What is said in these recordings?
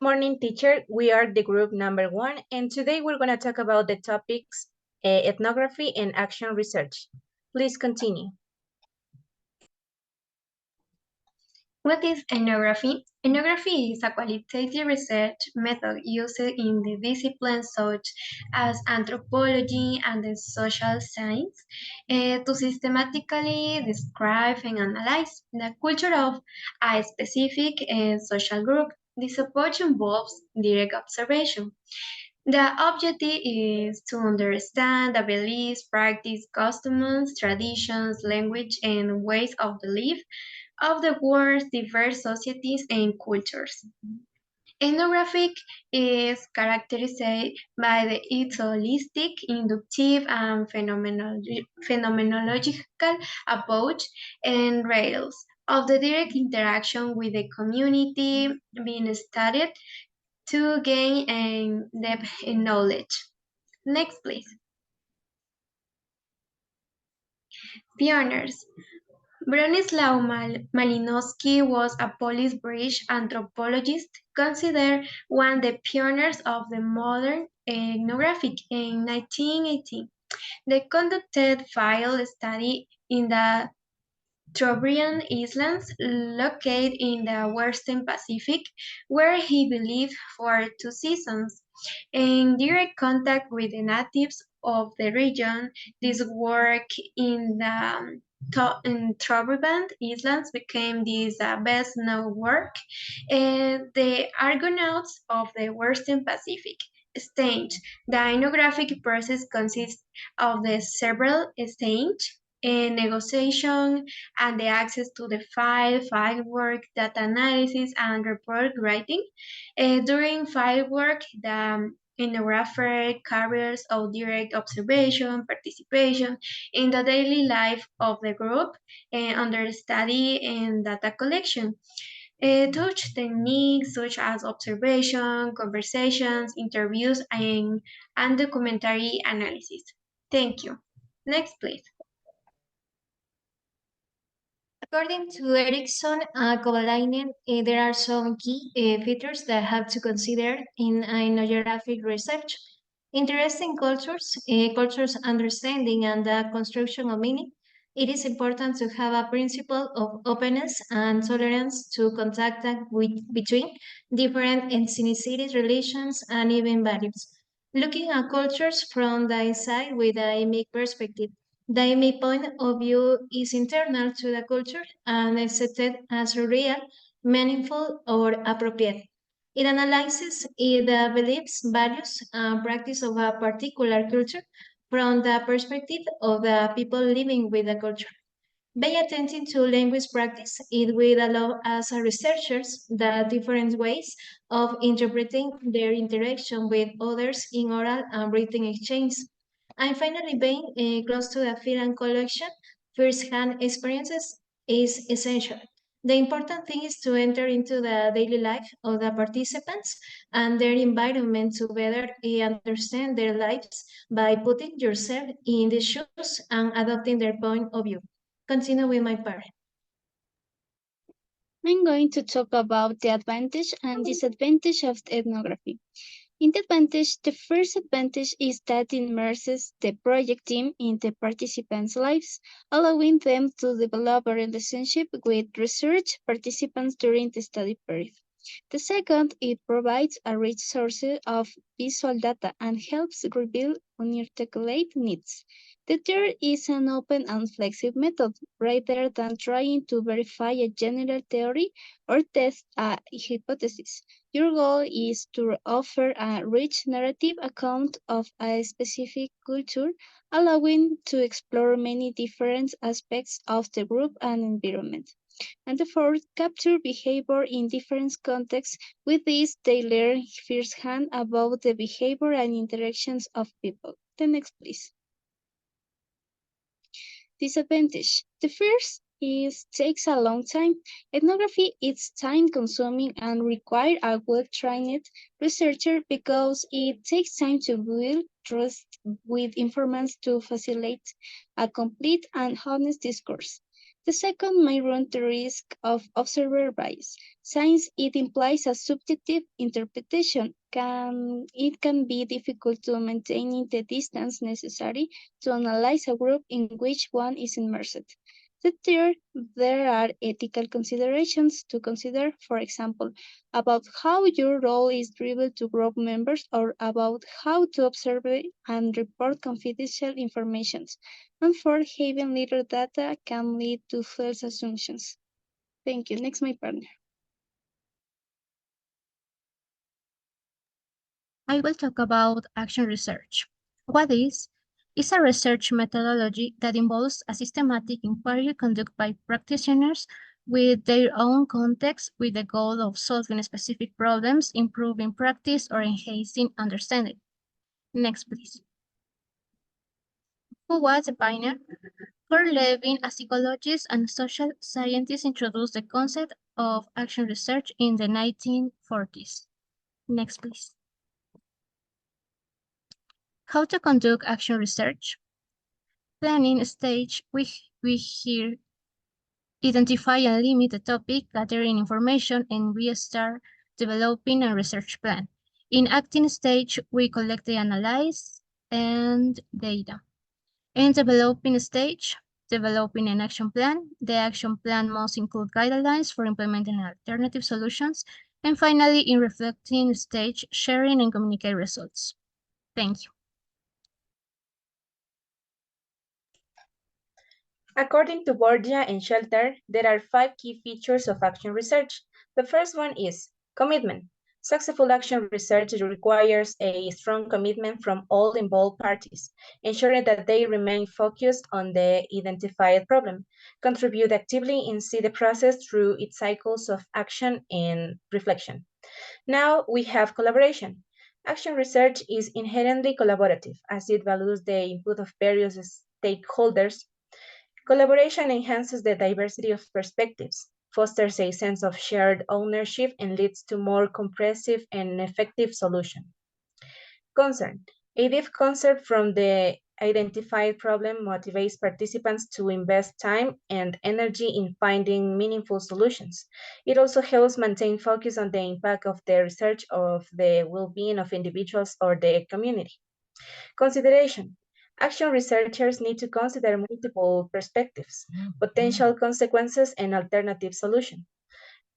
morning, teacher. We are the group number 1, and today we're going to talk about the topics ethnography and action research. Please continue. What is ethnography? Ethnography is a qualitative research method used in the disciplines such as anthropology and the social science to systematically describe and analyze the culture of a specific social group. This approach involves direct observation. The objective is to understand the beliefs, practice, customs, traditions, language, and ways of life of the world's diverse societies and cultures. Ethnographic is characterized by the its holistic, inductive, and phenomenological approach and rails of the direct interaction with the community being studied to gain depth in knowledge. Next, please. Pioneers. Bronislaw Malinowski was a Polish-British anthropologist, considered one of the pioneers of the modern ethnography in 1918. They conducted field study in the Trobriand Islands, located in the Western Pacific, where he lived for 2 seasons. In direct contact with the natives of the region, this work in the Trobriand Islands became his best known work. The Argonauts of the Western Pacific stage. The ethnographic process consists of the several stages negotiation, and the access to the file work, data analysis, and report writing. During file work, the ethnographer carries out direct observation, participation in the daily life of the group, under study and data collection. Touch techniques such as observation, conversations, interviews, and documentary analysis. Thank you. Next, please. According to Erickson Kovalainen, there are some key features that have to consider in ethnographic research. Interesting cultures, cultures understanding and the construction of meaning. It is important to have a principle of openness and tolerance to contact between different ethnicities, relations, and even values. Looking at cultures from the inside with a unique perspective. The main point of view is internal to the culture and accepted as real, meaningful, or appropriate. It analyzes the beliefs, values, and practice of a particular culture from the perspective of the people living with the culture. By attention to language practice, it will allow us as researchers the different ways of interpreting their interaction with others in oral and written exchange. And finally, being close to the field and collection, first-hand experiences is essential. The important thing is to enter into the daily life of the participants and their environment to better understand their lives by putting yourself in the shoes and adopting their point of view. Continue with my part. I'm going to talk about the advantage and disadvantage of ethnography. In the advantage, the first advantage is that it immerses the project team in the participants' lives, allowing them to develop a relationship with research participants during the study period. The second, it provides a rich source of visual data and helps reveal unarticulated needs. The third is an open and flexible method, rather than trying to verify a general theory or test a hypothesis. Your goal is to offer a rich narrative account of a specific culture, allowing to explore many different aspects of the group and environment. And the fourth, capture behavior in different contexts. With this, they learn firsthand about the behavior and interactions of people. The next, please. Disadvantage. The first is takes a long time. Ethnography is time consuming and require a well-trained researcher because it takes time to build trust with informants to facilitate a complete and honest discourse. The second may run the risk of observer bias, since it implies a subjective interpretation. It can be difficult to maintain the distance necessary to analyze a group in which one is immersed. The third, there are ethical considerations to consider, for example, about how your role is driven to group members or about how to observe and report confidential information. And fourth, having little data can lead to false assumptions. Thank you. Next, my partner. I will talk about action research. What is a research methodology that involves a systematic inquiry conducted by practitioners with their own context with the goal of solving specific problems, improving practice, or enhancing understanding. Next, please. Who was the pioneer? Kurt Lewin, a psychologist and social scientist, introduced the concept of action research in the 1940s. Next, please. How to conduct action research? Planning stage, we here identify and limit the topic, gathering information, and we start developing a research plan. In acting stage, we collect the analyze and data. In developing stage, developing an action plan. The action plan must include guidelines for implementing alternative solutions. And finally, in reflecting stage, sharing and communicate results. Thank you. According to Borgia and Shelter, there are 5 key features of action research. The first one is commitment. Successful action research requires a strong commitment from all involved parties, ensuring that they remain focused on the identified problem, contribute actively, and see the process through its cycles of action and reflection. Now we have collaboration. Action research is inherently collaborative as it values the input of various stakeholders. Collaboration enhances the diversity of perspectives, fosters a sense of shared ownership, and leads to more comprehensive and effective solutions. Concern. A deep concept from the identified problem motivates participants to invest time and energy in finding meaningful solutions. It also helps maintain focus on the impact of the research of the well-being of individuals or the community. Consideration. Action researchers need to consider multiple perspectives, potential consequences, and alternative solutions.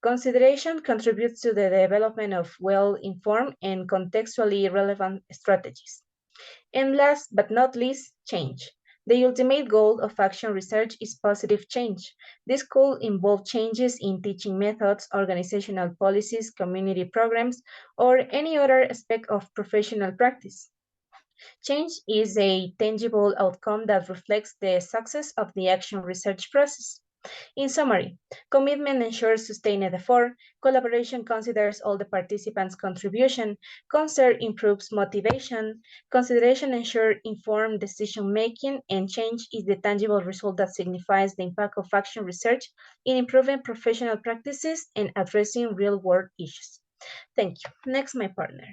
Consideration contributes to the development of well-informed and contextually relevant strategies. And last but not least, change. The ultimate goal of action research is positive change. This could involve changes in teaching methods, organizational policies, community programs, or any other aspect of professional practice. Change is a tangible outcome that reflects the success of the action research process. In summary, commitment ensures sustained effort, collaboration considers all the participants' contribution, concert improves motivation, consideration ensures informed decision-making, and change is the tangible result that signifies the impact of action research in improving professional practices and addressing real-world issues. Thank you. Next, my partner.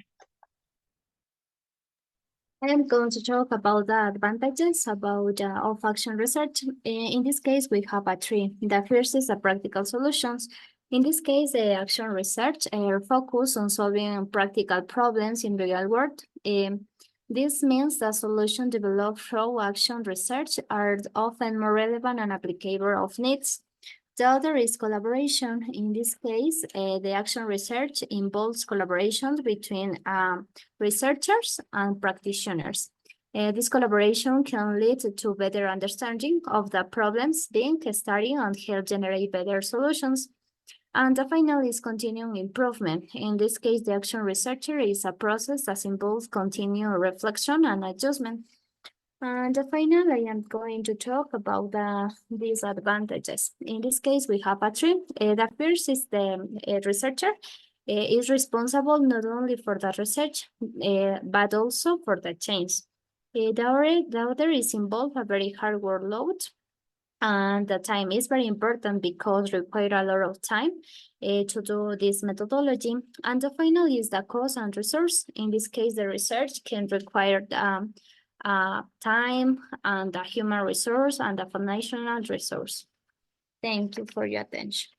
I am going to talk about the advantages of action research. In this case, we have three. The first is the practical solutions. In this case, the action research focus on solving practical problems in real world. This means the solutions developed through action research are often more relevant and applicable of needs. The other is collaboration. In this case, the action research involves collaboration between researchers and practitioners. This collaboration can lead to better understanding of the problems being studied and help generate better solutions. And the final is continuing improvement. In this case, the action researcher is a process that involves continual reflection and adjustment. And the final, I am going to talk about the disadvantages. In this case, we have three. The first is the researcher is responsible not only for the research, but also for the change. The other is involved a very hard workload, and the time is very important because require a lot of time to do this methodology. And the final is the cost and resource. In this case, the research can require time and the human resource and the financial resource. Thank you for your attention.